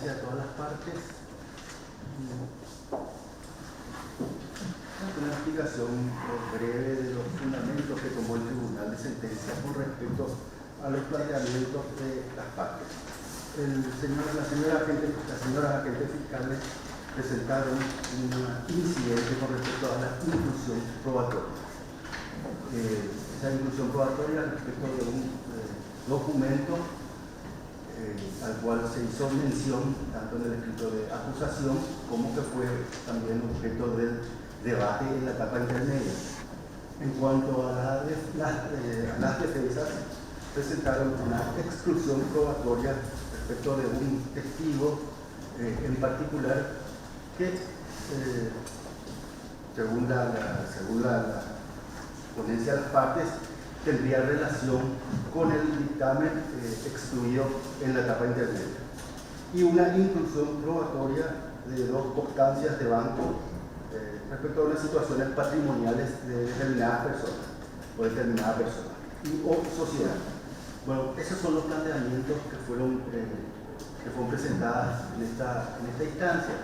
asistencia de todas las partes. Una explicación breve de los fundamentos que tomó el Tribunal de Sentencia con respecto a los planteamientos de las partes. Las señoras agentes fiscales presentaron un incidente con respecto a la inclusión probatoria. Esa inclusión probatoria respecto de un documento al cual se hizo mención tanto en el escrito de acusación como que fue también objeto del debate en la etapa intermedia. En cuanto a las defensas, presentaron una exclusión probatoria respecto de un testigo en particular que, según la ponencia de las partes, tendría relación con el dictamen excluido en la etapa intermedia. Y una inclusión probatoria de dos constancias de banco respecto a unas situaciones patrimoniales de determinadas personas o sociedad. Bueno, esos son los planteamientos que fueron presentadas en esta instancia.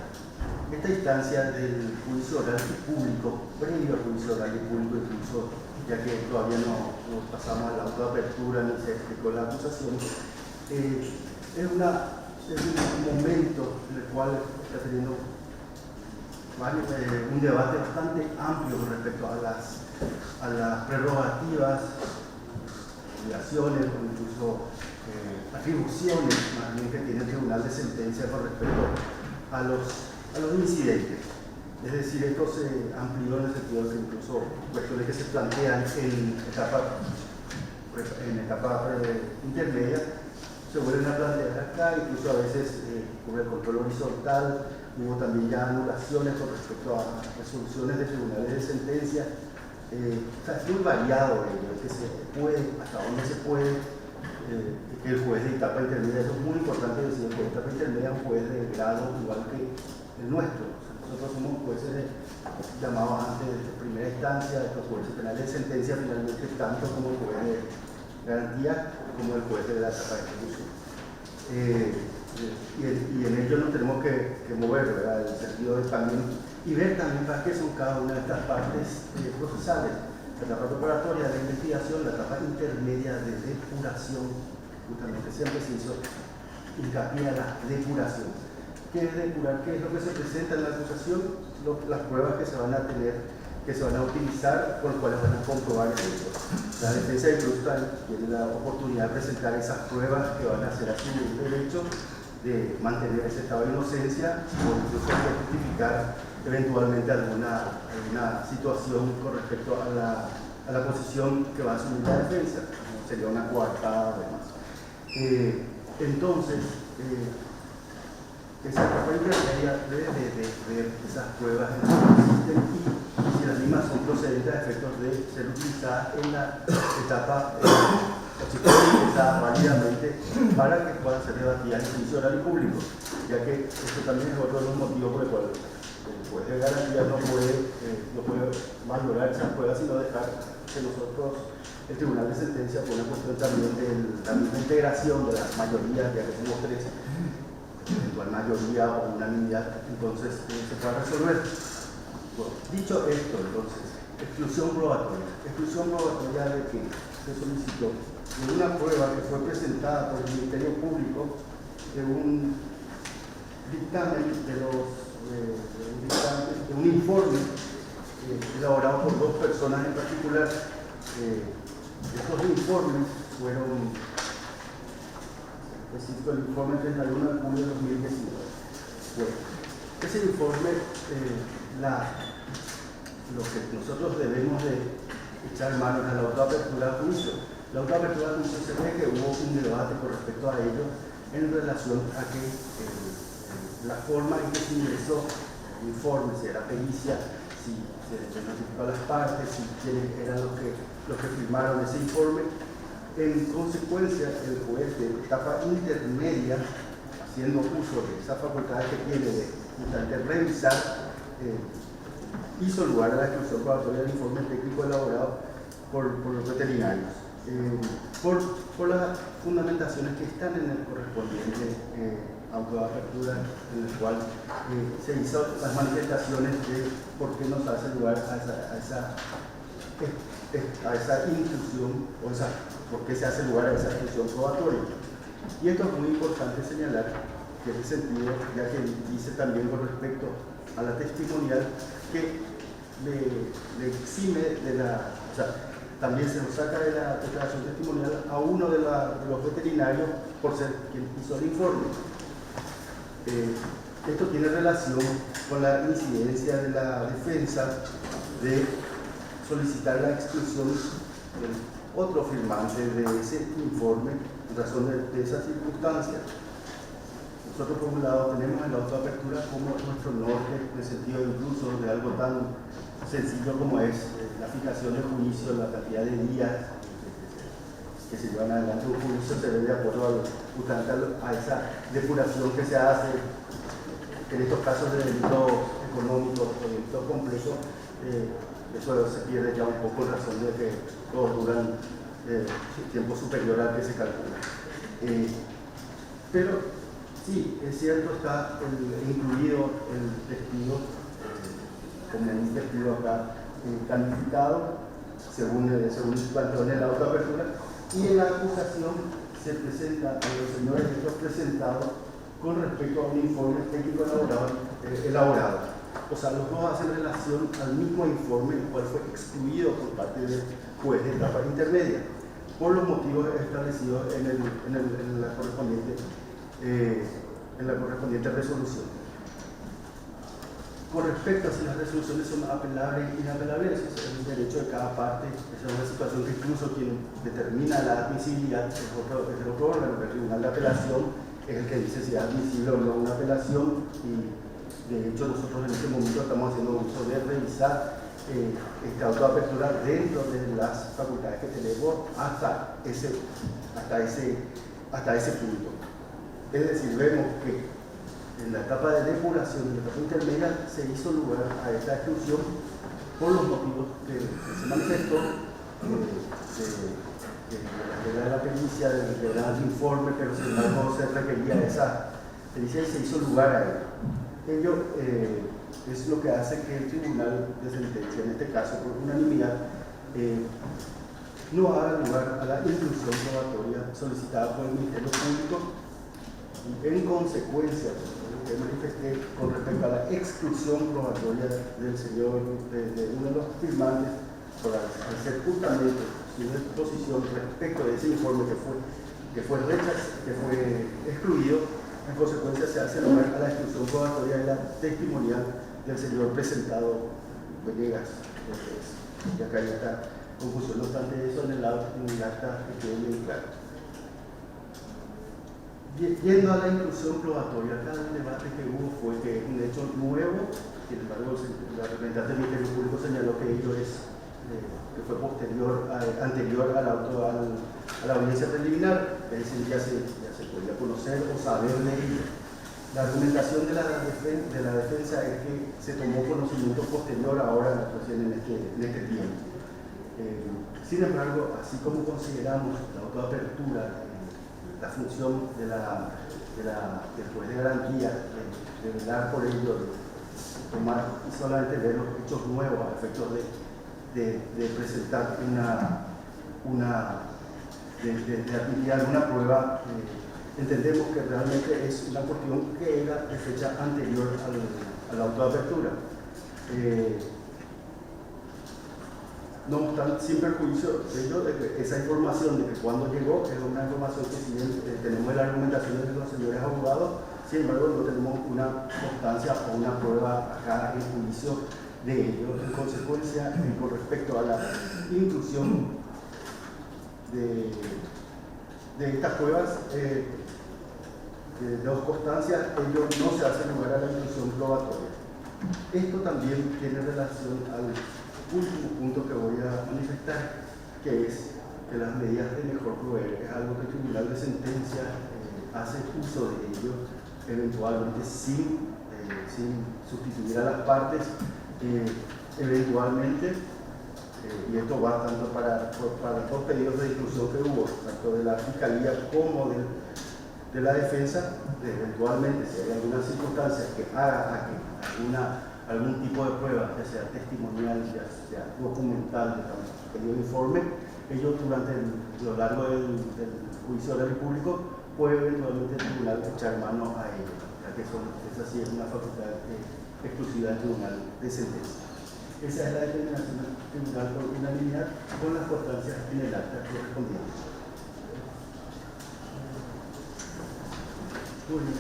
Esta instancia del juicio oral y público, previo al juicio oral y público, incluso ya que todavía no pasamos a la autoapertura ni se explicó la acusación, es un momento en el cual está teniendo un debate bastante amplio con respecto a las prerrogativas, obligaciones o incluso atribuciones más bien que tiene el Tribunal de Sentencia con respecto a los incidentes. Es decir, esto se amplió en el sentido de que incluso cuestiones que se plantean en etapa intermedia se vuelven a plantear acá, incluso a veces con el control horizontal. Hubo también ya anulaciones con respecto a resoluciones de tribunales de sentencia. O sea, es muy variado que se puede, hasta dónde se puede, que el juez de etapa intermedia, eso es muy importante decir, el juez de etapa intermedia es un juez de grado igual que el nuestro. O sea, nosotros somos jueces llamados antes de primera instancia, estos jueces penales de sentencia, finalmente tanto como el juez de garantía como el juez de la etapa de ejecución. Y en ello nos tenemos que mover, ¿verdad? En el sentido de también, y ver también para qué son cada una de estas partes procesales. La etapa preparatoria de la investigación, la etapa intermedia de depuración, justamente siempre se hizo hincapié a la depuración. ¿Qué es depurar? ¿Qué es lo que se presenta en la acusación? Las pruebas que se van a tener, que se van a utilizar, con las cuales van a comprobar eso. La defensa incluso tiene la oportunidad de presentar esas pruebas que van a hacer así el derecho de mantener ese estado de inocencia o incluso de justificar eventualmente alguna situación con respecto a la posición que va a asumir la defensa, como sería una coartada o demás. Entonces, esa etapa intermedia debe de ver esas pruebas en las que existen y si las mismas son procedentes a efectos de ser utilizadas en la etapa si pueden utilizar válidamente para que puedan ser debatidas en el juicio oral y público, ya que esto también es otro de los motivos por el cual el juez de garantía no puede valorar esas pruebas, sino dejar que nosotros, el Tribunal de Sentencia, por una cuestión también de la misma integración de las mayorías, ya que somos tres, eventual mayoría o unanimidad, entonces se puede resolver. Bueno, dicho esto, entonces, exclusión probatoria. Exclusión probatoria de que se solicitó de una prueba que fue presentada por el Ministerio Público de un dictamen de un informe elaborado por dos personas en particular. Estos informes fueron, el informe 31 de julio de 2019. Bueno, ese informe, lo que nosotros debemos de echar manos a la autoapertura de juicio. La autoapertura de juicio se ve que hubo un debate con respecto a ello en relación a que la forma en que se ingresó el informe, si era pericia, si se notificó a las partes, si quiénes eran los que firmaron ese informe. En consecuencia, el juez de etapa intermedia, haciendo uso de esa facultad que tiene de justamente revisar, hizo lugar a la exclusión probatoria del informe técnico elaborado por los veterinarios, por las fundamentaciones que están en el correspondiente auto auto de apertura en el cual se hizo las manifestaciones de por qué nos hace lugar a esa inclusión, o sea, por qué se hace lugar a esa exclusión probatoria. Y esto es muy importante señalar, que en ese sentido, ya que dice también con respecto a la testimonial, que le exime de la, o sea, también se nos saca de la declaración testimonial a uno de los veterinarios por ser quien hizo el informe. Esto tiene relación con la incidencia de la defensa de solicitar la exclusión del otro firmante de ese informe en razón de esas circunstancias. Nosotros, por un lado, tenemos en la autoapertura como nuestro norte, en el sentido incluso de algo tan sencillo como es la fijación del juicio, la cantidad de días que se llevan adelante un juicio, se ve de acuerdo a esa depuración que se hace. En estos casos de delito económico o delito complejo, eso se pierde ya un poco en razón de que todos duran tiempo superior al que se calcula. Pero sí, es cierto, está incluido el testigo como un testigo acá calificado, según planteó en la autoapertura, y en la acusación se presenta a los señores hechos presentados con respecto a un informe técnico elaborado. O sea, los dos hacen relación al mismo informe, el cual fue excluido por parte del juez de etapa intermedia, por los motivos establecidos en la correspondiente resolución. Con respecto a si las resoluciones son apelables e inapelables, es el derecho de cada parte. Esa es una situación que incluso quien determina la admisibilidad es otro órgano. El tribunal de apelación es el que dice si es admisible o no una apelación, y de hecho nosotros en este momento estamos haciendo uso de revisar esta autoapertura dentro de las facultades que tenemos hasta ese punto. Es decir, vemos que en la etapa de depuración, en la etapa intermedia, se hizo lugar a esta exclusión por los motivos que se manifestó de la pericia, del informe, pero sin embargo se requería esa pericia y se hizo lugar a ello. Ello es lo que hace que el tribunal de sentencia, en este caso por unanimidad, no haga lugar a la inclusión probatoria solicitada por el Ministerio Público. En consecuencia, que manifesté con respecto a la exclusión probatoria del señor, de uno de los firmantes, al ser justamente su exposición respecto de ese informe que fue excluido, en consecuencia se hace lugar a la exclusión probatoria de la testimonial del señor presentado Venegas. Y acá ya está confusión, no obstante eso en el acta que quede bien claro. Yendo a la inclusión probatoria, acá el debate que hubo fue que un hecho nuevo, sin embargo la representante del Ministerio Público señaló que ello que fue anterior a la audiencia preliminar, es decir, ya se podía conocer o saber de ello. La argumentación de la defensa es que se tomó conocimiento posterior ahora, recién en este tiempo. Sin embargo, así como consideramos la autoapertura, la función del juez de garantía, de velar por ello, de tomar y solamente ver los hechos nuevos a efectos de presentar de admitir alguna prueba, entendemos que realmente es una cuestión que era de fecha anterior a la autoapertura. No obstante, sin perjuicio de ello, de que esa información de que cuando llegó es una información que, si bien tenemos la argumentación de los señores abogados, sin embargo no tenemos una constancia o una prueba acá en juicio de ello. En consecuencia, con respecto a la inclusión de estas pruebas, de dos constancias, ello no se hace lugar a la inclusión probatoria. Esto también tiene relación al último punto que voy a manifestar, que es que las medidas de mejor proveer es algo que el tribunal de sentencia hace uso de ello, eventualmente sin sustituir a las partes, eventualmente, y esto va tanto para los dos pedidos de inclusión que hubo, tanto de la Fiscalía como de la defensa, eventualmente, si hay alguna circunstancia que haga a que algún tipo de prueba, ya sea testimonial, ya sea documental, de informe, ellos durante lo largo del juicio oral y público puede eventualmente el tribunal echar mano a ello, ya que esa sí es una facultad exclusiva del tribunal de sentencia. Esa es la determinación del tribunal por unanimidad con las constancias en el acta correspondiente. Muy bien.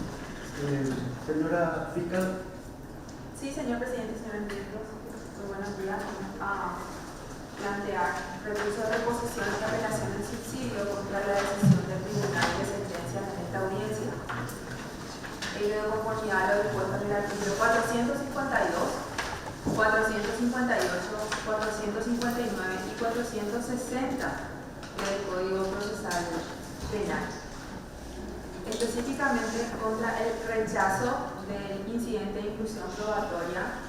Señora fiscal. Sí, señor presidente, señores ministros, muy buenos días. Plantear recurso de reposición y apelación del subsidio contra la decisión del tribunal de sentencias en esta audiencia. Ello de conformidad a lo dispuesto en el artículo 452, 458, 459 y 460 del Código Procesal Penal. Específicamente contra el rechazo del incidente de inclusión probatoria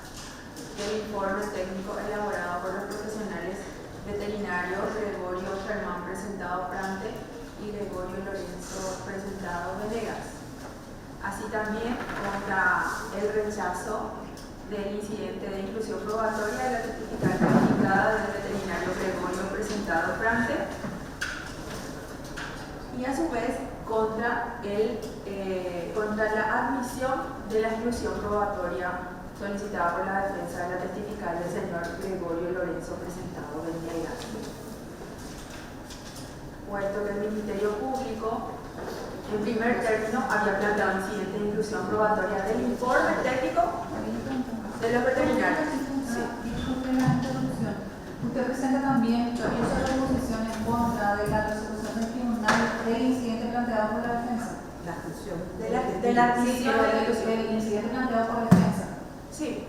del informe técnico elaborado por los profesionales veterinarios Gregorio Germán presentado Prante y Gregorio Lorenzo presentado Venegas. Así también contra el rechazo del incidente de inclusión probatoria de la certificada calificada del veterinario Gregorio presentado Prante y a su vez contra la admisión de la exclusión probatoria solicitada por la defensa de la testifical del señor Gregorio Lorenzo presentado Venegas. Puesto que el Ministerio Público en primer término había planteado un incidente de inclusión probatoria del informe técnico de los veterinarios. Sí. Disculpe la interrupción. Usted presenta también recurso de reposición en contra de la resolución del tribunal del incidente planteado por la defensa. La función de la decisión del incidente planteado por la defensa. Sí,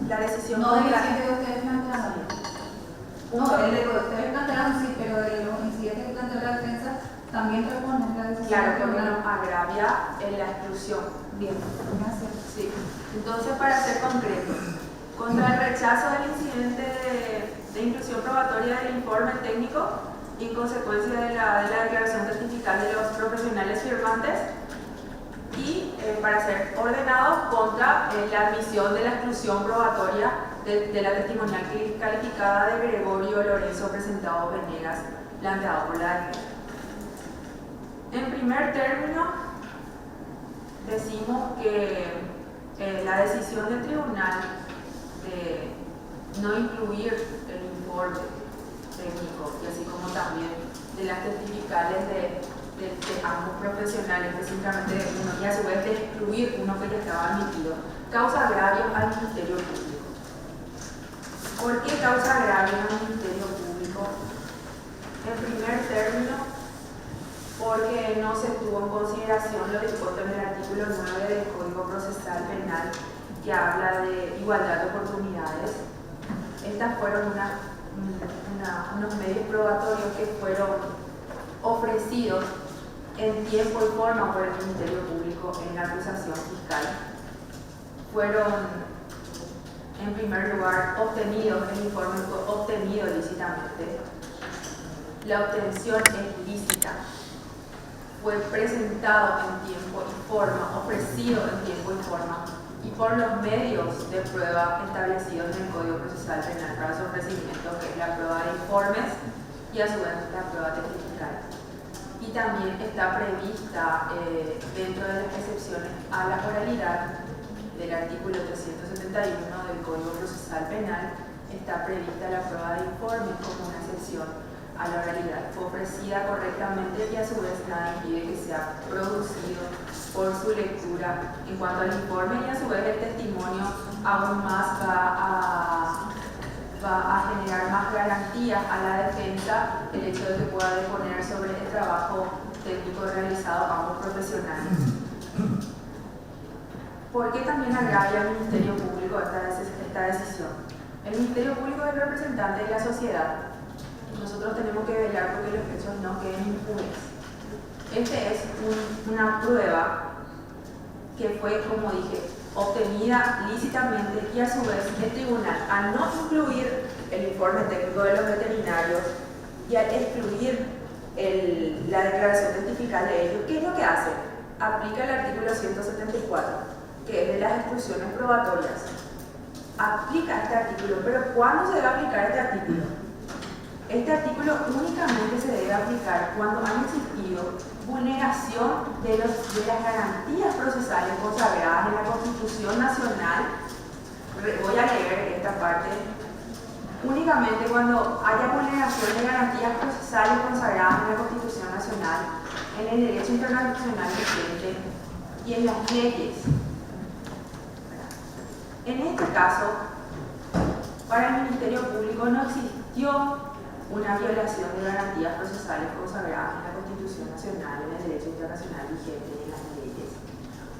la decisión no del contra incidente que ustedes plantearon. No, el de que ustedes plantearon sí, pero de los incidentes que planteó la defensa también reponen la decisión. Claro, porque nos agravia en la exclusión. Bien, gracias. Sí. Entonces, para ser concreto, contra el rechazo del incidente de inclusión probatoria del informe técnico y en consecuencia de la declaración testifical de los profesionales firmantes y para ser ordenado contra la admisión de la exclusión probatoria de la testimonial calificada de Gregorio Lorenzo presentado Venegas planteado por la defensa. En primer término, decimos que la decisión del tribunal de no incluir el informe técnico y así como también de las testificales de ambos profesionales, específicamente de uno, y a su vez de excluir uno que ya estaba admitido, causa agravio al Ministerio Público. ¿Por qué causa agravio al Ministerio Público? En primer término, porque no se tuvo en consideración lo dispuesto en el artículo 9 del Código Procesal Penal, que habla de igualdad de oportunidades. Estas fueron unos medios probatorios que fueron ofrecidos en tiempo y forma por el Ministerio Público en la acusación fiscal. Fueron, en primer lugar, obtenidos, el informe fue obtenido lícitamente. La obtención es lícita. Fue presentado en tiempo y forma, ofrecido en tiempo y forma, y por los medios de prueba establecidos en el Código Procesal Penal para su ofrecimiento, que es la prueba de informes y a su vez la prueba testifical. Y también está prevista dentro de las excepciones a la oralidad del artículo 371 del Código Procesal Penal, está prevista la prueba de informes como una excepción a la oralidad. Fue ofrecida correctamente y a su vez nada impide que sea producido por su lectura en cuanto al informe, y a su vez el testimonio aún más va a generar más garantías a la defensa el hecho de que pueda disponer sobre el trabajo técnico realizado a ambos profesionales. ¿Por qué también agravia al Ministerio Público esta decisión? El Ministerio Público es el representante de la sociedad. Nosotros tenemos que velar porque los hechos no queden impunes. Esta es una prueba que fue, como dije, obtenida lícitamente, y a su vez el tribunal, al no incluir el informe técnico de los veterinarios y al excluir la declaración testifical de ellos, ¿qué es lo que hace? aplica el artículo 174, que es de las exclusiones probatorias. Aplica este artículo, pero ¿cuándo se debe aplicar este artículo? Este artículo únicamente se debe aplicar cuando han existido vulneración de las garantías procesales consagradas en la Constitución Nacional. Voy a leer esta parte. Únicamente cuando haya vulneración de garantías procesales consagradas en la Constitución Nacional, en el derecho internacional vigente y en las leyes. En este caso, para el Ministerio Público no existió una violación de garantías procesales consagradas en la Constitución Nacional, en el derecho internacional vigente y en las leyes,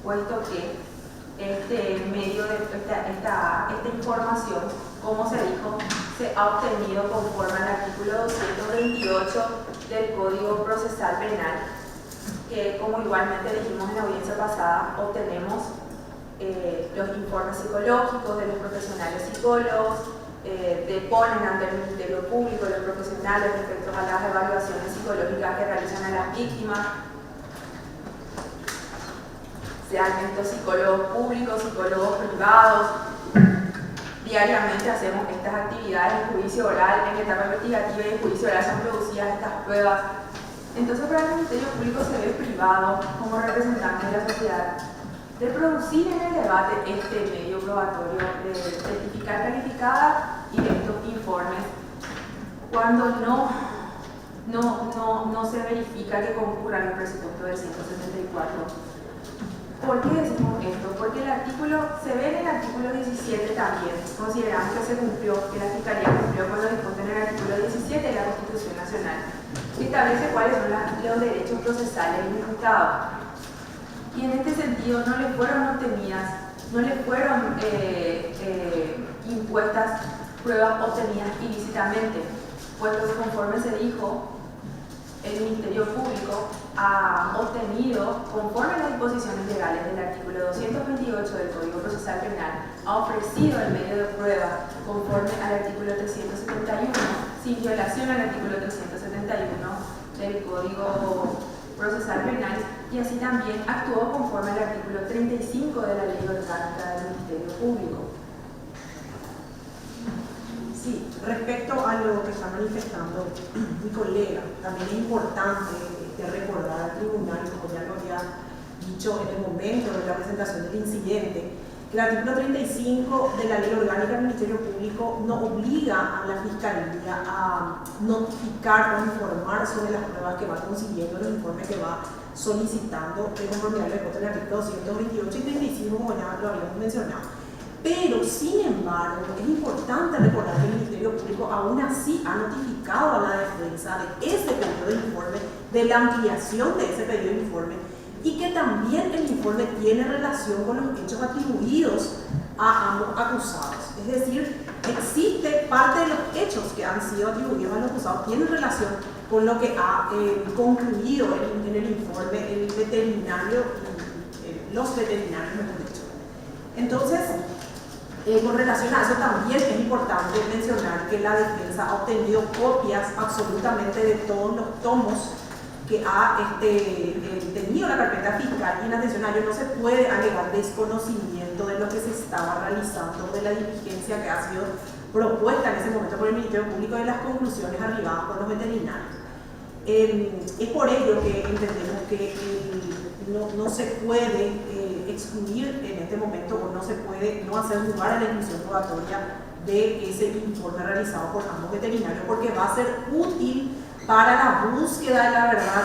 puesto que esta información, como se dijo, se ha obtenido conforme al artículo 228 del Código Procesal Penal, que, como igualmente dijimos en la audiencia pasada, obtenemos los informes psicológicos de los profesionales psicólogos, deponen ante el Ministerio Público los profesionales respecto a las evaluaciones psicológicas que realizan a las víctimas, sean estos psicólogos públicos, psicólogos privados. Diariamente hacemos estas actividades en juicio oral, en etapa investigativa y en juicio oral son producidas estas pruebas. Entonces, para el Ministerio Público se ve privado, como representante de la sociedad, de producir en el debate este medio probatorio, de certificar calificada y de estos informes, cuando no se verifica que concurra el presupuesto del 174. ¿Por qué decimos esto? Porque el artículo, se ve en el artículo 17 también, consideramos que se cumplió, que la Fiscalía cumplió con lo dispuesto en el artículo 17 de la Constitución Nacional, que establece cuáles son los derechos procesales del imputado. Y en este sentido no le fueron obtenidas, no le fueron impuestas pruebas obtenidas ilícitamente, puesto que conforme se dijo, el Ministerio Público ha obtenido, conforme a las disposiciones legales del artículo 228 del Código Procesal Penal, ha ofrecido el medio de prueba conforme al artículo 371, sin violación al artículo 371 del Código Procesal Penal, y así también actuó conforme al artículo 35 de la Ley Orgánica del Ministerio Público. Sí, respecto a lo que está manifestando mi colega, también es importante recordar al tribunal, como ya lo había dicho en el momento de la presentación del incidente, que el artículo 35 de la Ley Orgánica del Ministerio Público no obliga a la Fiscalía a notificar o informar sobre las pruebas que va consiguiendo, los informes que va solicitando de conformidad al en el artículo 228 y 35, como ya lo habíamos mencionado. Pero, sin embargo, es importante recordar que el Ministerio Público aún así ha notificado a la defensa de ese pedido de informe, de la ampliación de ese pedido de informe, y que también el informe tiene relación con los hechos atribuidos a ambos acusados. Es decir, existe parte de los hechos que han sido atribuidos a los acusados, tienen relación con lo que ha concluido en el informe el veterinario, los veterinarios, mejor dicho. Entonces, con relación a eso también es importante mencionar que la defensa ha obtenido copias absolutamente de todos los tomos que ha tenido la carpeta fiscal, y en atención a ello no se puede alegar desconocimiento de lo que se estaba realizando, de la diligencia que ha sido propuesta en ese momento por el Ministerio Público, de las conclusiones arribadas por los veterinarios. Es por ello que entendemos que no se puede excluir en este momento, o no se puede no hacer lugar a la inclusión probatoria de ese informe realizado por ambos veterinarios, porque va a ser útil para la búsqueda de la verdad.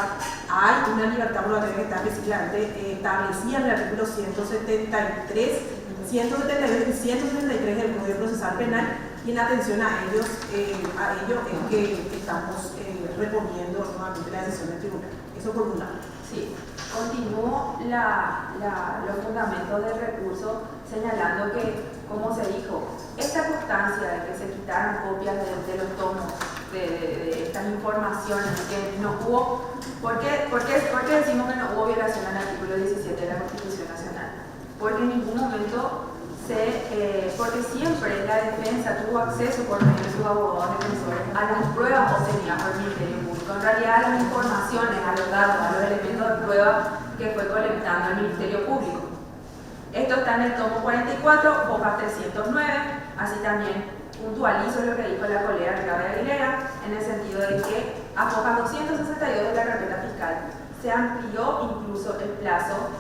Hay una libertad probatoria que está específicamente establecida en el artículo 173 y 173 del Código Procesal Penal, y en atención a ello es que estamos reponiendo nuevamente la decisión del tribunal. Eso por un lado. Sí, continúo los fundamentos del recurso señalando que, como se dijo, esta constancia de que se quitaron copias de los tomos de estas informaciones, que no hubo, ¿por qué decimos que no hubo violación al artículo 17 de la Constitución Nacional? Porque en ningún momento porque siempre la defensa tuvo acceso por medio de sus abogados defensores a las pruebas obtenidas por el Ministerio Público. En realidad, las informaciones, a los datos, a los elementos de prueba que fue colectando el Ministerio Público. Esto está en el tomo 44, hoja 309, así también puntualizo lo que dijo la colega Ricardo Aguilera, en el sentido de que a hoja 262 de la carpeta fiscal se amplió incluso el plazo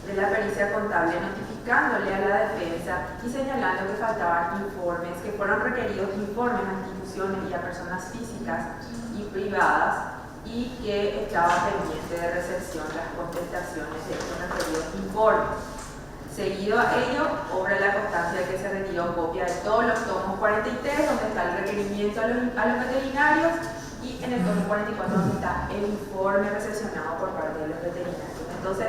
de la pericia contable, notificándole a la defensa y señalando que faltaban informes, que fueron requeridos informes a instituciones y a personas físicas y privadas, y que estaba pendiente de recepción las contestaciones de estos referidos informes. Seguido a ello, obra la constancia de que se retiró copia de todos los tomos 43, donde está el requerimiento a los veterinarios, y en el tomo 44, donde está el informe recepcionado por parte de los veterinarios. Entonces,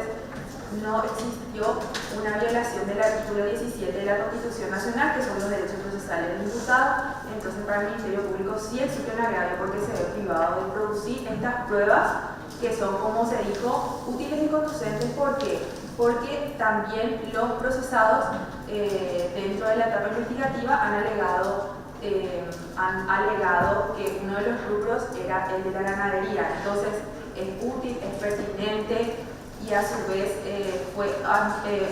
no existió una violación del artículo 17 de la Constitución Nacional, que son los derechos procesales del imputado. Entonces, para el Ministerio Público sí existe un agravio porque se ve privado de producir estas pruebas que son, como se dijo, útiles y conducentes. ¿Por qué? Porque también los procesados dentro de la etapa investigativa han alegado que uno de los rubros era el de la ganadería. Entonces, es útil, es pertinente, y a su vez fue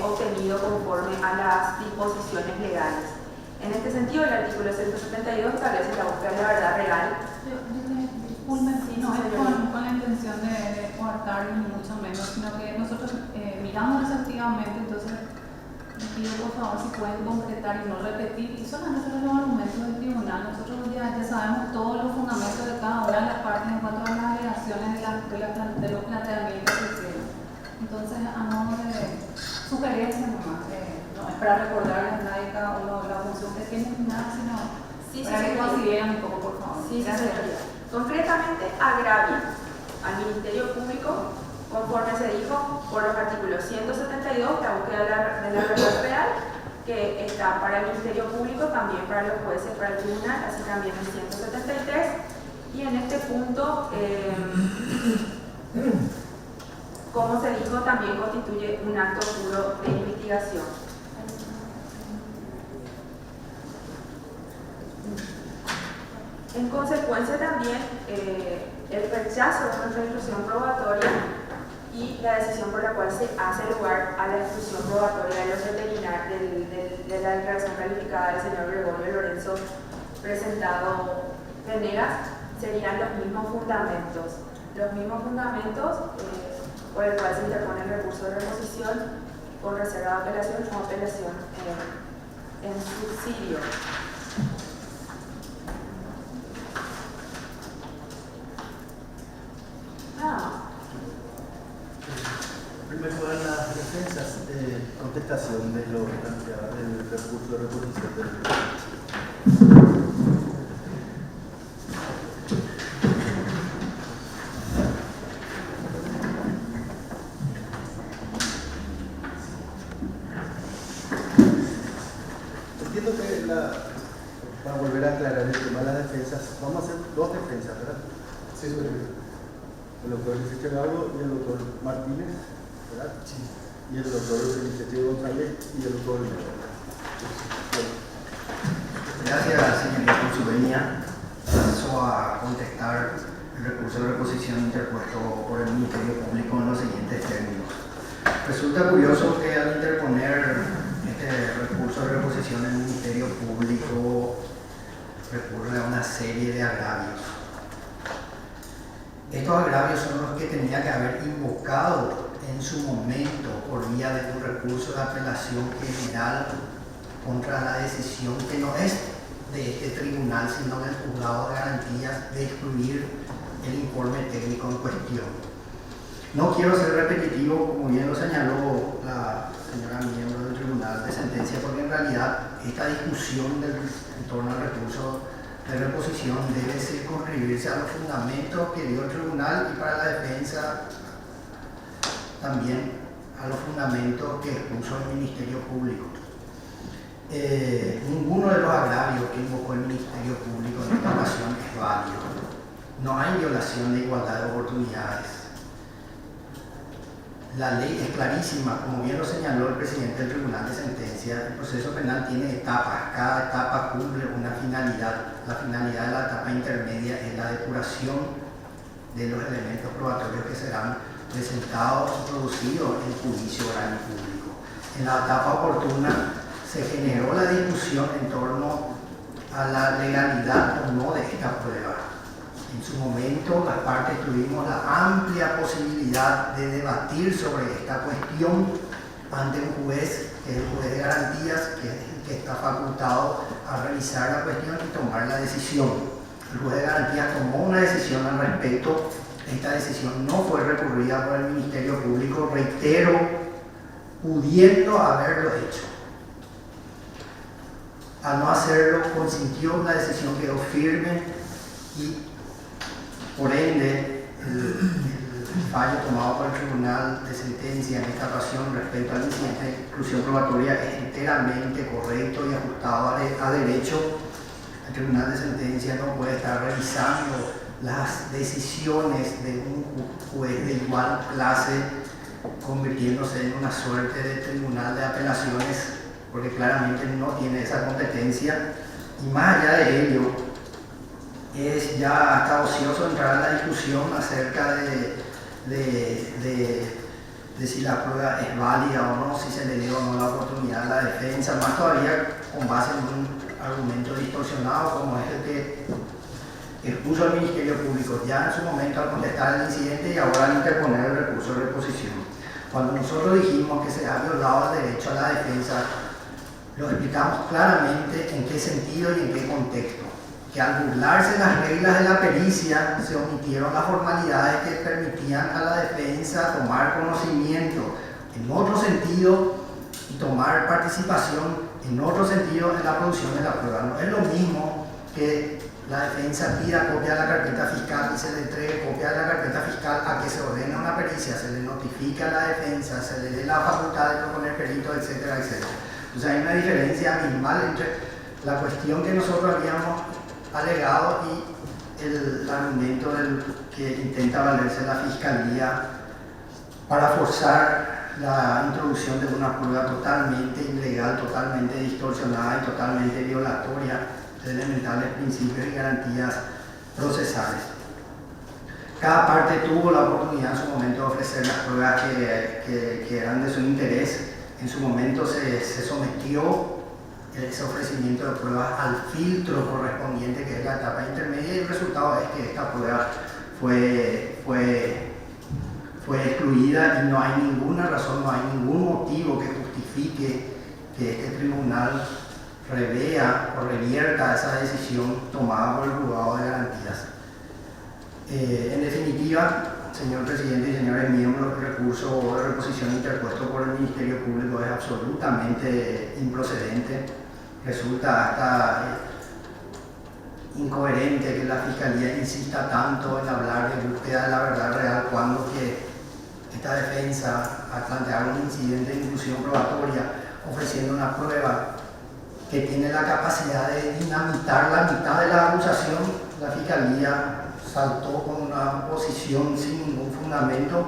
obtenido conforme a las disposiciones legales. En este sentido, el artículo 172 establece la búsqueda de la verdad real. Disculpen, sí, no es con la intención de coartar ni mucho menos, sino que nosotros miramos exhaustivamente, entonces les pido por favor si pueden concretar y no repetir, y solamente los argumentos del tribunal. Nosotros ya sabemos todos los fundamentos de cada una de las partes en cuanto a las alegaciones de los planteamientos que hicieron. Entonces, a modo de sugerencia nomás, no es para recordarles a nadie cada uno la función que tienen, nada, sino para que consideren un poco, por favor. Sí, concretamente, agravia al Ministerio Público, conforme se dijo, por los artículos 172, la búsqueda de la verdad real, que está para el Ministerio Público, también para los jueces, para el tribunal, así también el 173, y en este punto, como se dijo, también constituye un acto puro de investigación. En consecuencia también, el rechazo de nuestra instrucción probatoria y la decisión por la cual se hace lugar a la instrucción probatoria de los veterinarios de la declaración calificada del señor Gregorio Lorenzo presentado Venegas, serían los mismos fundamentos por el cual se interpone el recurso de reposición con reserva de apelación o apelación en subsidio. Primero van las defensas, contestación de lo que planteaba el recurso de reposición del entiendo que para volver a aclarar el tema de las defensas, vamos a hacer dos defensas, ¿verdad? Sí, sí. El doctor Luis Gago y el doctor Martínez, ¿verdad? Sí. Y el doctor Luis González y el doctor Olmedo. Gracias, señorita, por su venida. Paso a contestar el recurso de reposición interpuesto por el Ministerio Público en los siguientes términos. Resulta curioso que al interponer este recurso de reposición el Ministerio Público recurre a una serie de agravios. Estos agravios son los que tenía que haber invocado en su momento por vía de un recurso de apelación general contra la decisión que no es de este tribunal, sino del juzgado de garantías, de excluir el informe técnico en cuestión. No quiero ser repetitivo, como bien lo señaló la señora miembro del tribunal de sentencia, porque en realidad esta discusión en torno al recurso de reposición debe circunscribirse a los fundamentos que dio el tribunal y para la defensa también a los fundamentos que expuso el Ministerio Público. Ninguno de los agravios que invocó el Ministerio Público en esta ocasión es válido. No hay violación de igualdad de oportunidades. La ley es clarísima, como bien lo señaló el presidente del Tribunal de Sentencia. El proceso penal tiene etapas, cada etapa cumple una finalidad. La finalidad de la etapa intermedia es la depuración de los elementos probatorios que serán presentado y producido el juicio oral y público. En la etapa oportuna se generó la discusión en torno a la legalidad o no de esta prueba. En su momento las partes tuvimos la amplia posibilidad de debatir sobre esta cuestión ante un juez, que es el juez de garantías, que es el que está facultado a revisar la cuestión y tomar la decisión. El juez de garantías tomó una decisión al respecto. Esta decisión no fue recurrida por el Ministerio Público, reitero, pudiendo haberlo hecho. Al no hacerlo, consintió, la decisión quedó firme y por ende el fallo tomado por el Tribunal de Sentencia en esta ocasión respecto al incidente de exclusión probatoria es enteramente correcto y ajustado a derecho. El Tribunal de Sentencia no puede estar revisando las decisiones de un juez de igual clase, convirtiéndose en una suerte de tribunal de apelaciones, porque claramente no tiene esa competencia. Y más allá de ello, es ya hasta ocioso entrar a la discusión acerca de si la prueba es válida o no, si se le dio o no la oportunidad a la defensa, más todavía con base en un argumento distorsionado como es el que expuso el Ministerio Público ya en su momento al contestar el incidente y ahora al interponer el recurso de reposición. Cuando nosotros dijimos que se ha violado el derecho a la defensa, lo explicamos claramente en qué sentido y en qué contexto. Que al burlarse las reglas de la pericia se omitieron las formalidades que permitían a la defensa tomar conocimiento en otro sentido y tomar participación en otro sentido en la producción de la prueba. No es lo mismo que la defensa pida copia de la carpeta fiscal y se le entregue copia de la carpeta fiscal a que se ordene una pericia, se le notifica a la defensa, se le dé la facultad de proponer peritos, etcétera, etcétera. Entonces hay una diferencia abismal entre la cuestión que nosotros habíamos alegado y el argumento que intenta valerse la Fiscalía para forzar la introducción de una prueba totalmente ilegal, totalmente distorsionada y totalmente violatoria de elementales principios y garantías procesales. Cada parte tuvo la oportunidad en su momento de ofrecer las pruebas que eran de su interés. En su momento se sometió ese ofrecimiento de pruebas al filtro correspondiente, que es la etapa intermedia, y el resultado es que esta prueba fue excluida y no hay ninguna razón, no hay ningún motivo que justifique que este tribunal revea o revierta esa decisión tomada por el juzgado de garantías. En definitiva, señor presidente y señores miembros, el recurso de reposición interpuesto por el Ministerio Público es absolutamente improcedente. Resulta hasta incoherente que la Fiscalía insista tanto en hablar de búsqueda de la verdad real cuando que esta defensa, al plantear un incidente de inclusión probatoria ofreciendo una prueba que tiene la capacidad de dinamitar la mitad de la acusación, la Fiscalía saltó con una posición sin ningún fundamento.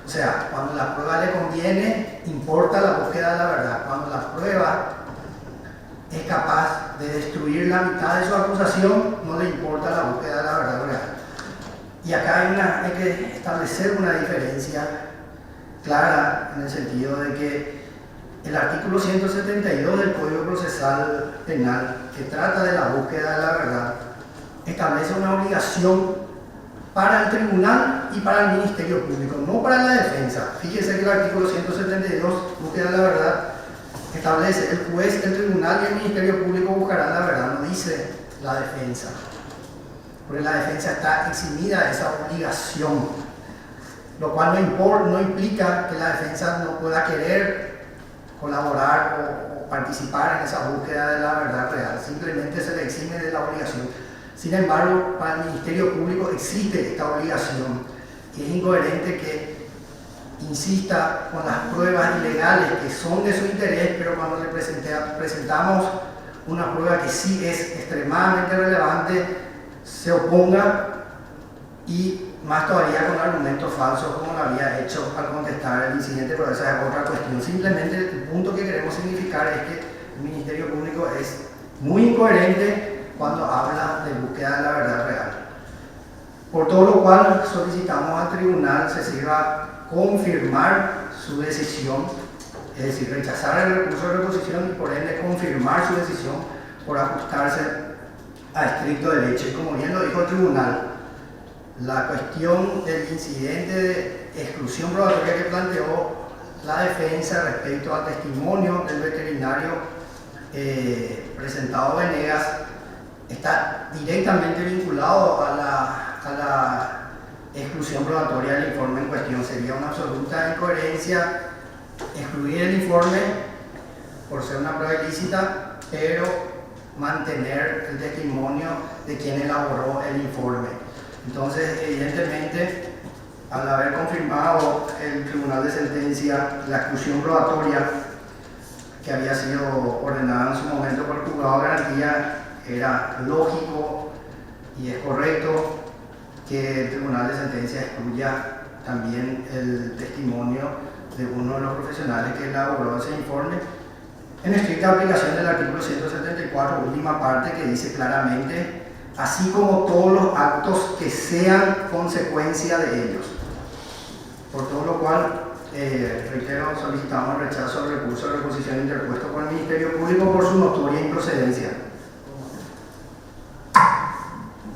O sea, cuando la prueba le conviene, importa la búsqueda de la verdad. Cuando la prueba es capaz de destruir la mitad de su acusación, no le importa la búsqueda de la verdad real. Y acá hay que establecer una diferencia clara en el sentido de que el artículo 172 del Código Procesal Penal, que trata de la búsqueda de la verdad, establece una obligación para el tribunal y para el Ministerio Público, no para la defensa. Fíjese que el artículo 172, búsqueda de la verdad, establece el juez, el tribunal y el Ministerio Público buscarán la verdad, no dice la defensa. Porque la defensa está eximida de esa obligación, lo cual no implica que la defensa no pueda querer colaborar o participar en esa búsqueda de la verdad real, simplemente se le exime de la obligación. Sin embargo, para el Ministerio Público existe esta obligación y es incoherente que insista con las pruebas ilegales que son de su interés, pero cuando le presentamos una prueba que sí es extremadamente relevante, se oponga y más todavía con argumentos falsos como lo había hecho al contestar el incidente, pero esa es otra cuestión. Simplemente el punto que queremos significar es que el Ministerio Público es muy incoherente cuando habla de búsqueda de la verdad real. Por todo lo cual solicitamos al tribunal se sirva confirmar su decisión, es decir, rechazar el recurso de reposición y por ende confirmar su decisión por ajustarse a estricto derecho. Y como bien lo dijo el tribunal, la cuestión del incidente de exclusión probatoria que planteó la defensa respecto al testimonio del veterinario presentado Venegas está directamente vinculado a la exclusión probatoria del informe en cuestión. Sería una absoluta incoherencia excluir el informe por ser una prueba ilícita, pero mantener el testimonio de quien elaboró el informe. Entonces, evidentemente, al haber confirmado el Tribunal de Sentencia la exclusión probatoria que había sido ordenada en su momento por el Juzgado de Garantía, era lógico y es correcto que el Tribunal de Sentencia excluya también el testimonio de uno de los profesionales que elaboró ese informe, en estricta aplicación del artículo 174, última parte, que dice claramente: así como todos los actos que sean consecuencia de ellos. Por todo lo cual, reitero, solicitamos el rechazo del recurso de reposición interpuesto por el Ministerio Público por su notoria improcedencia.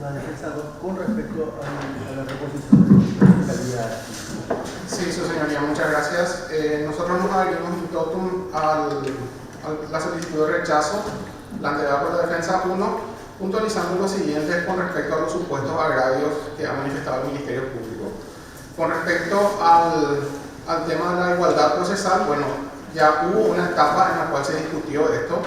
La defensa, con respecto a la reposición de fiscalía. Sí, su señoría, muchas gracias. Nosotros nos adherimos in totum a la solicitud de rechazo planteada por la defensa 1, puntualizando lo siguiente con respecto a los supuestos agravios que ha manifestado el Ministerio Público. Con respecto al tema de la igualdad procesal, bueno, ya hubo una etapa en la cual se discutió esto.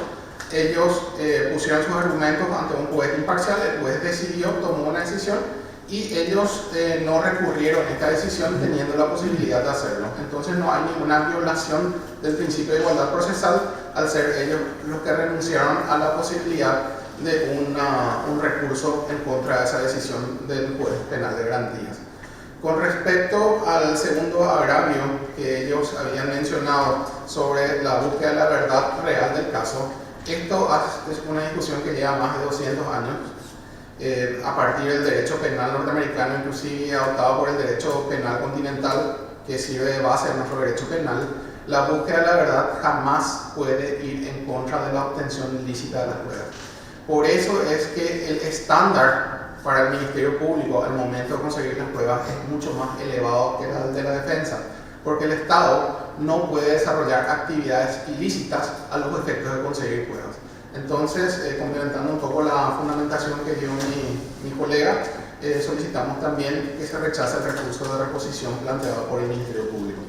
Ellos pusieron sus argumentos ante un juez imparcial, el juez decidió, tomó una decisión y ellos no recurrieron a esta decisión teniendo la posibilidad de hacerlo. Entonces no hay ninguna violación del principio de igualdad procesal al ser ellos los que renunciaron a la posibilidad de un recurso en contra de esa decisión del juez penal de garantías. Con respecto al segundo agravio que ellos habían mencionado sobre la búsqueda de la verdad real del caso, esto es una discusión que lleva más de 200 años, a partir del derecho penal norteamericano, inclusive adoptado por el derecho penal continental, que sirve de base a nuestro derecho penal. La búsqueda de la verdad jamás puede ir en contra de la obtención ilícita de las pruebas. Por eso es que el estándar para el Ministerio Público al momento de conseguir las pruebas es mucho más elevado que el de la defensa, porque el Estado no puede desarrollar actividades ilícitas a los efectos de conseguir pruebas. Entonces, complementando un poco la fundamentación que dio mi colega, solicitamos también que se rechace el recurso de reposición planteado por el Ministerio Público.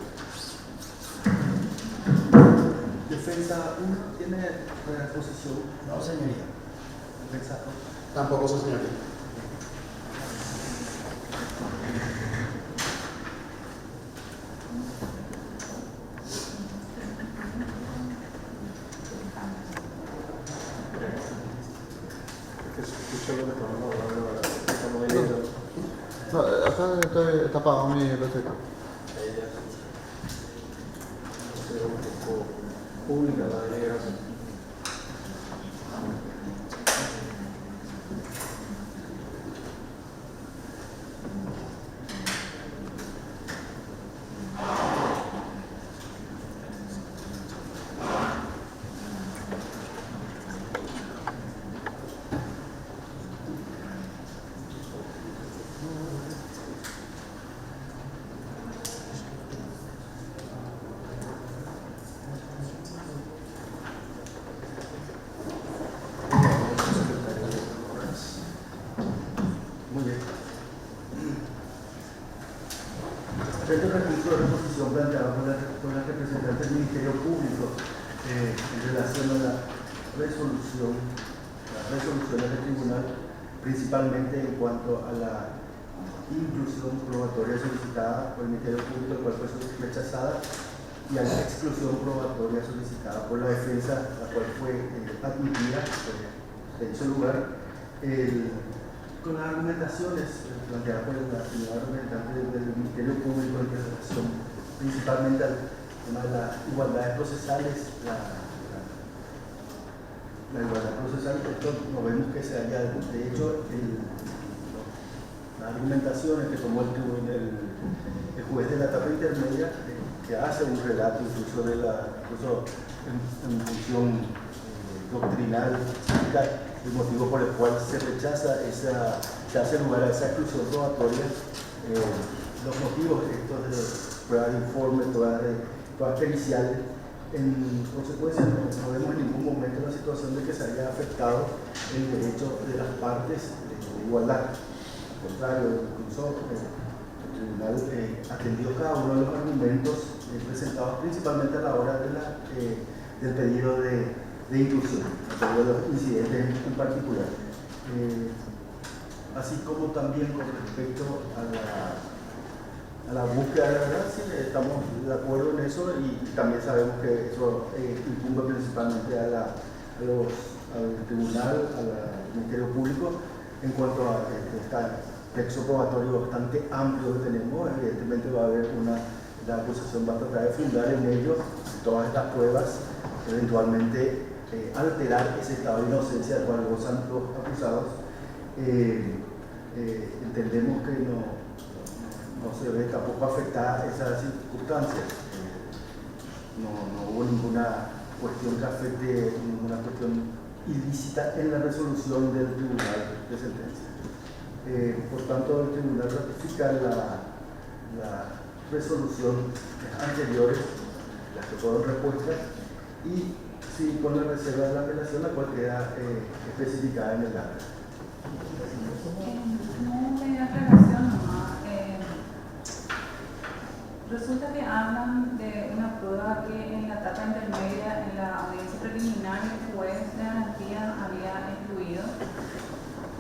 Defensa 1 tiene reposición. No, señoría. Defensa 2. Tampoco, su señoría. No, acá está apagado mi receta. Pública, la delegación. Muy bien. Este recurso de reposición planteado por la representante del Ministerio Público en relación a las resoluciones del tribunal, principalmente en cuanto a la inclusión probatoria solicitada por el Ministerio Público, la cual fue rechazada, y a la exclusión probatoria solicitada por la defensa, la cual fue admitida en su lugar. Con las argumentaciones planteadas por la señora representante del Ministerio Público en relación principalmente al tema de las igualdades procesales, la igualdad procesal, esto no vemos que se haya, de hecho, las argumentaciones que tomó el el juez de la etapa intermedia que hace un relato incluso en función doctrinal, el motivo por el cual se rechaza se hace lugar a esa exclusión probatoria, los motivos estos de pruebas de informe, pruebas periciales. En consecuencia, no vemos en ningún momento la situación de que se haya afectado el derecho de las partes de igualdad. Al contrario, incluso el tribunal atendió cada uno de los argumentos presentados principalmente a la hora del pedido de inclusión, el pedido de los incidentes en particular. Así como también con respecto a la búsqueda de la verdad, sí, estamos de acuerdo en eso y también sabemos que eso incumbe principalmente al tribunal, al Ministerio Público, en cuanto a este texto probatorio bastante amplio que tenemos. Evidentemente va a haber la acusación va a tratar de fundar en ello todas estas pruebas, eventualmente alterar ese estado de inocencia del cual gozan los acusados. Entendemos que no se ve tampoco afectada esa circunstancia. No hubo ninguna cuestión que afecte, ninguna cuestión ilícita en la resolución del tribunal de sentencia. Por tanto, el tribunal ratifica la resolución anteriores, las que fueron repuestas, y sí con la reserva de la apelación, la cual queda especificada en el acta. Una aclaración nomás. Resulta que hablan de una prueba que en la etapa intermedia, en la audiencia preliminar, el juez de garantía había excluido,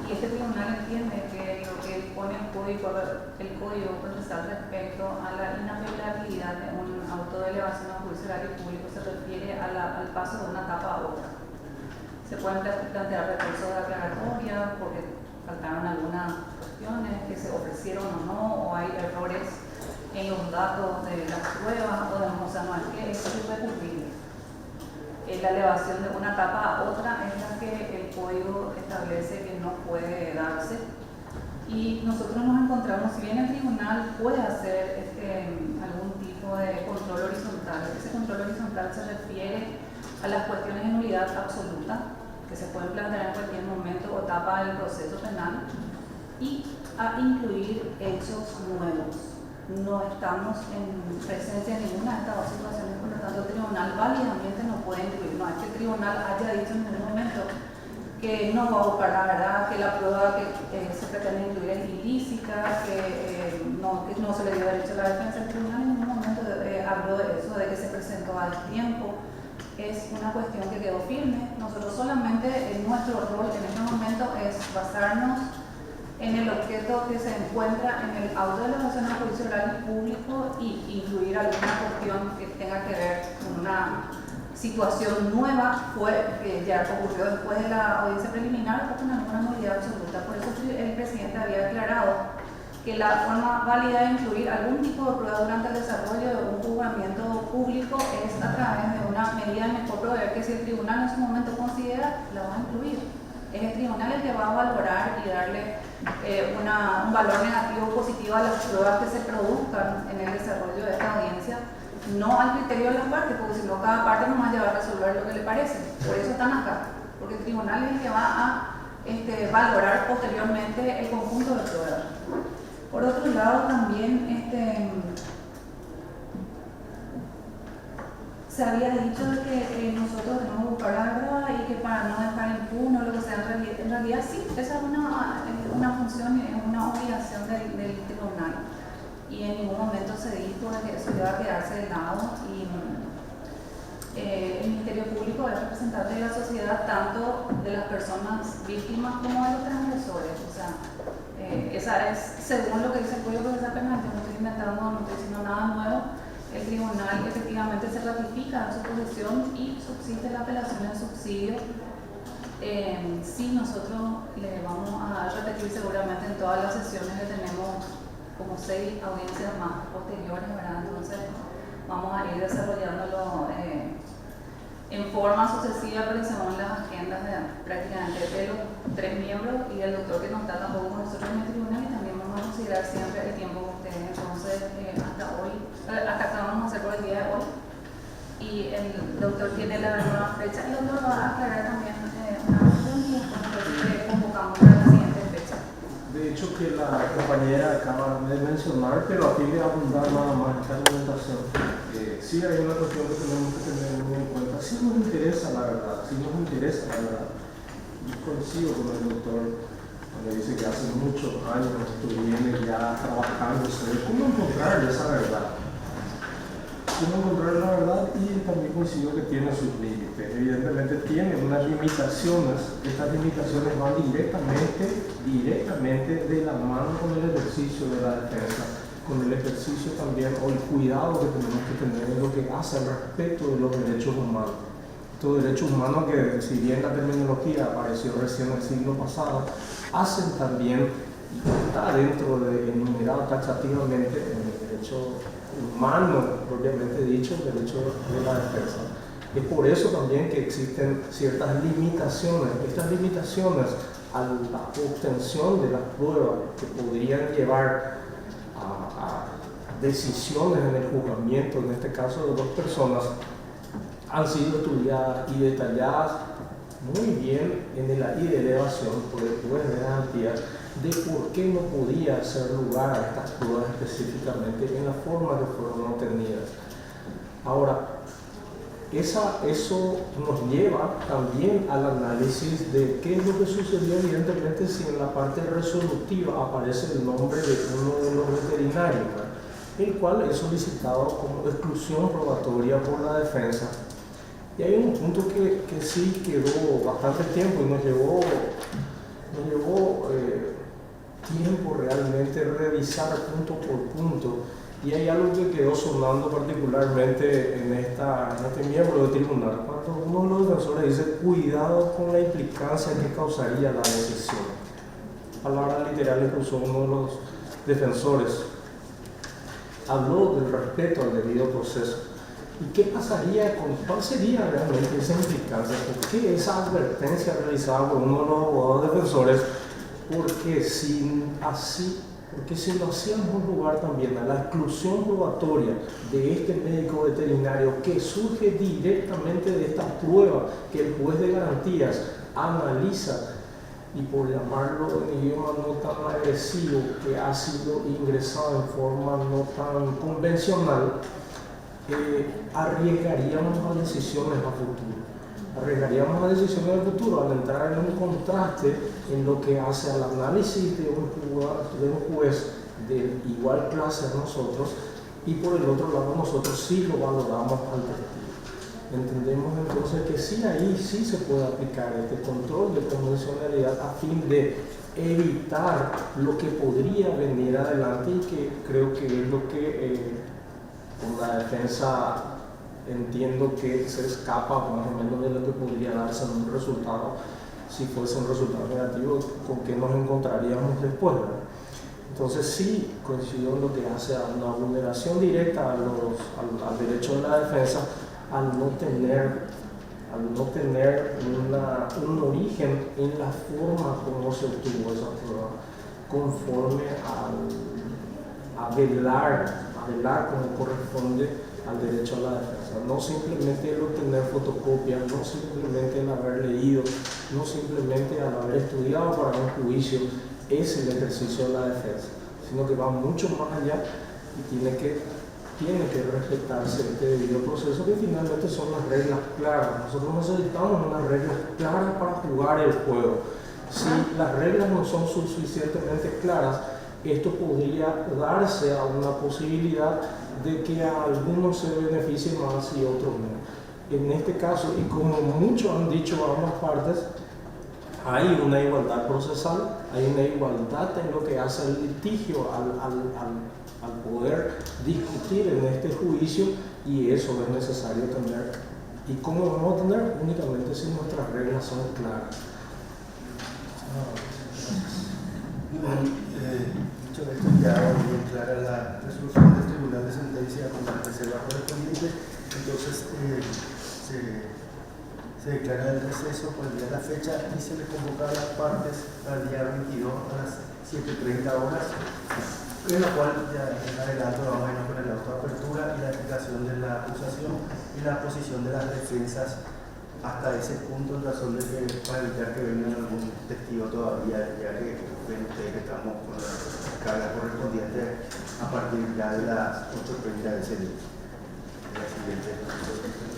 y este tribunal entiende que lo que pone el código procesal respecto a la inapelabilidad de un auto de elevación a juicio oral y público se refiere al paso de una etapa a otra. Se pueden plantear recursos de aclaratoria porque faltaron algunas cuestiones que se ofrecieron o no, o hay errores en los datos de las pruebas o de no sabemos qué, eso es recurrible. La elevación de una etapa a otra es la que el código establece que no puede darse, y nosotros nos encontramos, si bien el tribunal puede hacer algún tipo de control horizontal, ese control horizontal se refiere a las cuestiones de nulidad absoluta que se pueden plantear en cualquier momento o etapa del proceso penal, y a incluir hechos nuevos. No estamos en presencia de ninguna de estas dos situaciones, por lo tanto el tribunal válidamente no puede incluir. No es que el tribunal haya dicho en ningún momento que no va a buscar la verdad, que la prueba que se pretende incluir es ilícita, que no se le dio derecho a la defensa. El tribunal en ningún momento habló de eso, de que se presentó a tiempo. Es una cuestión que quedó firme. Nosotros solamente, nuestro rol en este momento es basarnos en el objeto que se encuentra en el auto de elevación a juicio oral y público y incluir alguna cuestión que tenga que ver con una situación nueva que ya ocurrió después de la audiencia preliminar o con alguna nulidad absoluta. Por eso el presidente había aclarado que la forma válida de incluir algún tipo de prueba durante el desarrollo de un juzgamiento público es a través de una medida de mejor proveer que si el tribunal en su momento considera, la va a incluir. Es el tribunal el que va a valorar y darle un valor negativo o positivo a las pruebas que se produzcan en el desarrollo de esta audiencia, no al criterio de las partes, porque si no cada parte nomás ya va a resolver lo que le parece. Por eso están acá, porque el tribunal es el que va a valorar posteriormente el conjunto de pruebas. Por otro lado, también se había dicho que nosotros tenemos que buscar la verdad y que para no dejar impune o lo que sea, en realidad sí, esa es una función y una obligación del tribunal, y en ningún momento se dijo que eso iba a quedarse de lado, y el Ministerio Público es representante de la sociedad, tanto de las personas víctimas como de los transgresores. O sea, esa es, según lo que dice el Código Procesal Penal, yo no estoy inventando, no estoy diciendo nada nuevo. El tribunal efectivamente se ratifica en su posición y subsiste la apelación en subsidio. Sí, nosotros le vamos a repetir seguramente en todas las sesiones que tenemos como 6 audiencias más posteriores, ¿verdad? Entonces vamos a ir desarrollándolo en forma sucesiva, pero según las agendas prácticamente de los 3 miembros y el doctor que nos está tampoco con nosotros en el tribunal, y también vamos vamos a considerar siempre el tiempo que ustedes. Entonces, hasta acá vamos a hacer por el día de hoy. Y el doctor tiene la nueva fecha. El doctor va a aclarar también una cuestión y después convocamos para la siguiente fecha. De hecho, que la compañera acaba de mencionar, pero aquí le abundar nada más esta argumentación. Sí hay una cuestión que tenemos que tener muy en cuenta. Sí nos interesa la verdad, sí nos interesa la verdad. Yo coincido con el doctor cuando dice que hace muchos años esto viene ya trabajando sobre cómo encontrar esa verdad. Cómo encontrar la verdad, y también coincido que tiene sus límites. Evidentemente tiene unas limitaciones. Estas limitaciones van directamente de la mano con el ejercicio de la defensa, con el ejercicio también o el cuidado que tenemos que tener en lo que hace al respeto de los derechos humanos. Estos derechos humanos que, si bien la terminología apareció recién el siglo pasado, hacen también, y está dentro de enumerado taxativamente en el derecho humano, propiamente dicho, el derecho de la defensa. Es por eso también que existen ciertas limitaciones. Estas limitaciones a la obtención de las pruebas que podrían llevar a decisiones en el juzgamiento, en este caso de dos personas, han sido estudiadas y detalladas muy bien en la ley de elevación por el juez de garantías de por qué no podía hacer lugar a estas pruebas específicamente en la forma que fueron obtenidas. Ahora, eso nos lleva también al análisis de qué es lo que sucedió evidentemente si en la parte resolutiva aparece el nombre de uno de los veterinarios, el cual es solicitado como exclusión probatoria por la defensa. Y hay un punto que sí quedó bastante tiempo y nos llevó tiempo realmente revisar punto por punto. Y hay algo que quedó sonando particularmente en este miembro del tribunal, cuando uno de los defensores dice cuidado con la implicancia que causaría la decisión. Palabras literales que usó uno de los defensores. Habló del respeto al debido proceso. ¿Y qué pasaría cuál sería realmente esa implicancia? ¿Por qué esa advertencia realizada por uno de los abogados defensores? Porque si lo hacíamos lugar también a la exclusión probatoria de este médico veterinario que surge directamente de esta prueba que el juez de garantías analiza, y por llamarlo en idioma no tan agresivo, que ha sido ingresado en forma no tan convencional, arriesgaríamos a decisiones a futuro. Arriesgaríamos a decisiones del futuro al entrar en un contraste en lo que hace al análisis de un juez de igual clase a nosotros, y por el otro lado nosotros sí lo valoramos al testigo. Entendemos entonces que sí, ahí sí se puede aplicar este control de convencionalidad a fin de evitar lo que podría venir adelante, y que creo que es lo que con la defensa entiendo que se escapa más o menos de lo que podría darse en un resultado, si fuese un resultado negativo, con que nos encontraríamos después, ¿verdad? Entonces sí coincido en lo que hace a una vulneración directa al derecho de la defensa al no tener un origen en la forma como se obtuvo esa prueba, conforme a velar como corresponde al derecho a la defensa. No simplemente el obtener fotocopias, no simplemente el haber leído, no simplemente al haber estudiado para un juicio es el ejercicio de la defensa, sino que va mucho más allá y tiene que respetarse este debido proceso, que finalmente son las reglas claras. Nosotros necesitamos unas reglas claras para jugar el juego. Si las reglas no son suficientemente claras, esto podría darse a una posibilidad de que a algunos se beneficien más y otros no. En este caso, y como muchos han dicho ambas partes, hay una igualdad procesal, hay una igualdad en lo que hace al litigio, al poder discutir en este juicio, y eso es necesario tener. ¿Y cómo vamos a tener? Únicamente si nuestras reglas son claras. Dicho esto, ya bien clara la resolución del Tribunal de Sentencia con la reserva correspondiente, entonces se Se declara el receso por el día de la fecha y se le convoca a las partes para el día 22 a las 7:30 horas, en la cual ya en adelante vamos a ir con el auto de apertura y la explicación de la acusación y la posición de las defensas hasta ese punto, en razón de que para evitar que venga algún testigo todavía, ya que ven ustedes que estamos con la carga correspondiente a partir ya de las 8:30 de ese día. La siguiente.